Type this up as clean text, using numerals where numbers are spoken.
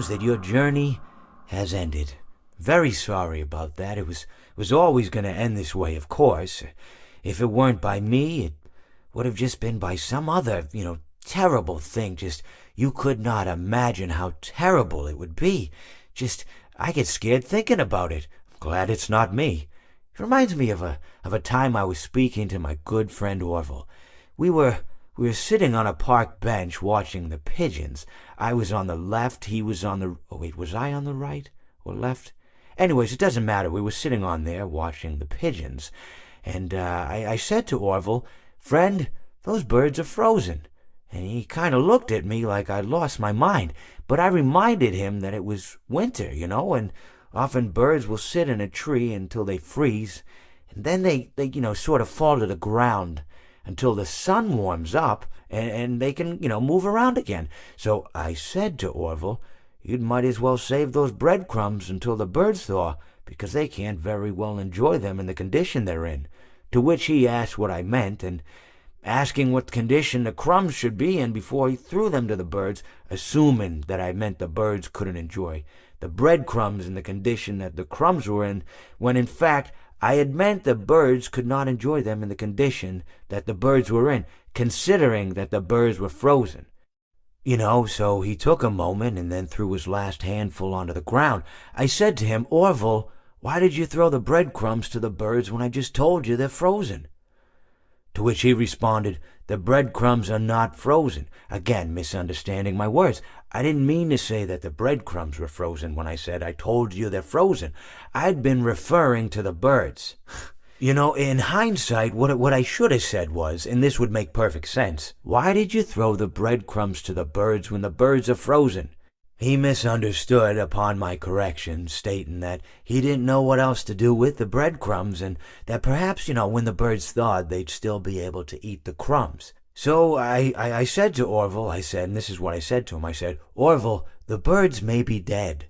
that your journey has ended. Very sorry about that. It was always going to end this way, of course. If it weren't by me, it would have just been by some other, terrible thing. Just, you could not imagine how terrible it would be. Just, I get scared thinking about it. I'm glad it's not me. It reminds me of a time I was speaking to my good friend Orville. We were sitting on a park bench watching the pigeons. I was on the left, he was on the... Oh, wait, was I on the right or left? Anyways, it doesn't matter. We were sitting on there watching the pigeons. And I said to Orville, "Friend, those birds are frozen." And he kind of looked at me like I'd lost my mind. But I reminded him that it was winter, and often birds will sit in a tree until they freeze. And then they sort of fall to the ground until the sun warms up and they can, move around again. So I said to Orville, "You might as well save those breadcrumbs until the birds thaw, because they can't very well enjoy them in the condition they're in." To which he asked what I meant, and asking what condition the crumbs should be in before he threw them to the birds, assuming that I meant the birds couldn't enjoy the breadcrumbs in the condition that the crumbs were in, when in fact I had meant the birds could not enjoy them in the condition that the birds were in, considering that the birds were frozen. So he took a moment and then threw his last handful onto the ground. I said to him, "Orville, why did you throw the breadcrumbs to the birds when I just told you they're frozen?" To which he responded, "The breadcrumbs are not frozen." Again, misunderstanding my words. I didn't mean to say that the breadcrumbs were frozen when I said I told you they're frozen. I'd been referring to the birds. In hindsight, what I should have said was, and this would make perfect sense, "Why did you throw the breadcrumbs to the birds when the birds are frozen?" He misunderstood upon my correction, stating that he didn't know what else to do with the breadcrumbs, and that perhaps, when the birds thawed, they'd still be able to eat the crumbs. So I said to Orville, and this is what I said to him, I said, "Orville, the birds may be dead."